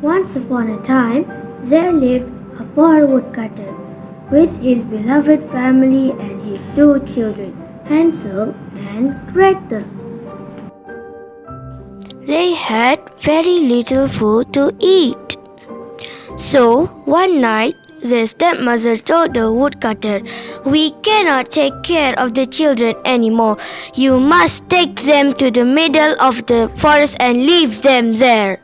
Once upon a time, there lived a poor woodcutter with his beloved family and his two children, Hansel and Gretel. They had very little food to eat. So, one night, their stepmother told the woodcutter, "We cannot take care of the children anymore. You must take them to the middle of the forest and leave them there."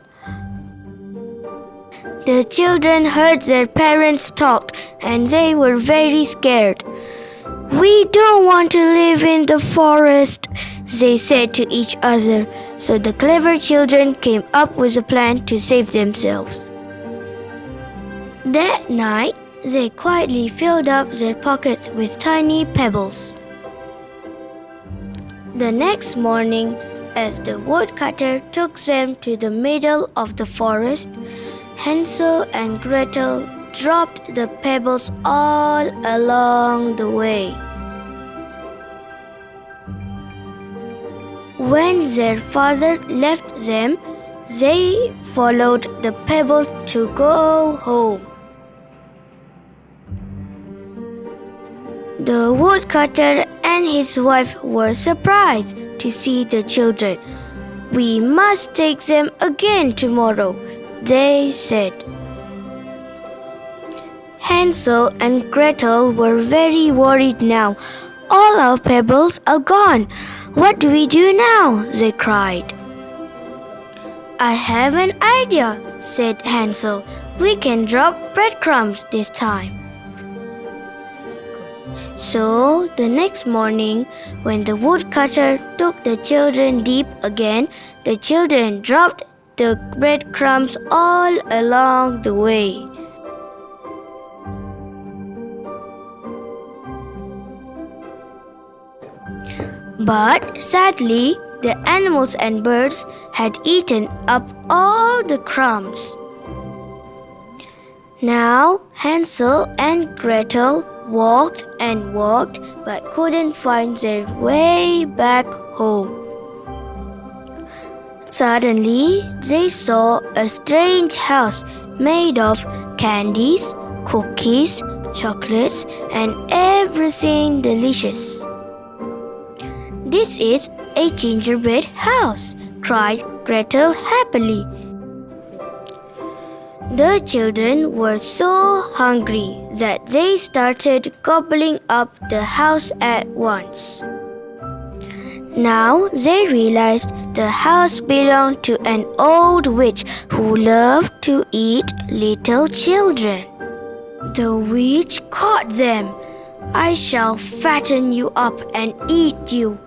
The children heard their parents talk and they were very scared. "We don't want to live in the forest," they said to each other. So the clever children came up with a plan to save themselves. That night, they quietly filled up their pockets with tiny pebbles. The next morning, as the woodcutter took them to the middle of the forest, Hansel and Gretel dropped the pebbles all along the way. When their father left them, they followed the pebbles to go home. The woodcutter and his wife were surprised to see the children. "We must take them again tomorrow," they said. Hansel and Gretel were very worried now. "All our pebbles are gone. What do we do now?" they cried. "I have an idea," said Hansel. "We can drop breadcrumbs this time." So the next morning, when the woodcutter took the children deep again, the children dropped the breadcrumbs all along the way. But sadly, the animals and birds had eaten up all the crumbs. Now Hansel and Gretel walked and walked but couldn't find their way back home. Suddenly, they saw a strange house made of candies, cookies, chocolates, and everything delicious. "This is a gingerbread house," cried Gretel happily. The children were so hungry that they started gobbling up the house at once. Now they realized the house belonged to an old witch who loved to eat little children. The witch caught them. "I shall fatten you up and eat you,"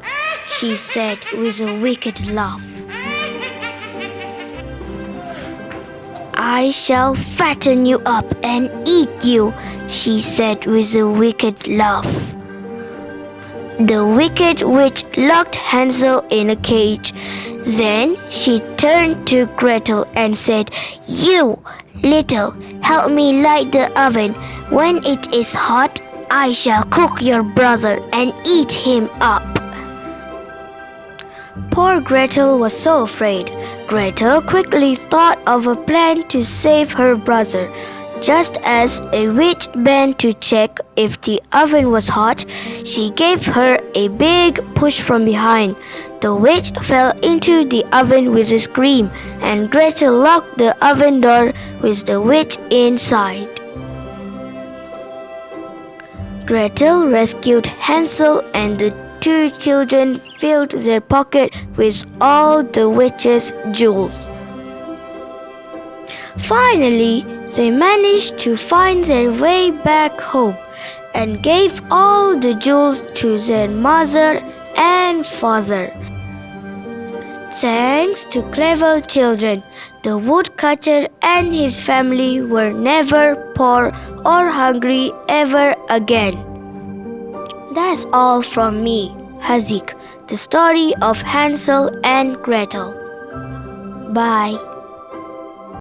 she said with a wicked laugh. "I shall fatten you up and eat you," she said with a wicked laugh. The wicked witch locked Hansel in a cage. Then she turned to Gretel and said, "You, little, help me light the oven. When it is hot, I shall cook your brother and eat him up." Poor Gretel was so afraid. Gretel quickly thought of a plan to save her brother. Just as a witch bent to check if the oven was hot, she gave her a big push from behind. The witch fell into the oven with a scream, and Gretel locked the oven door with the witch inside. Gretel rescued Hansel, and the two children filled their pocket with all the witch's jewels. Finally, they managed to find their way back home and gave all the jewels to their mother and father. Thanks to clever children, the woodcutter and his family were never poor or hungry ever again. That's all from me, Haziq, the story of Hansel and Gretel. Bye.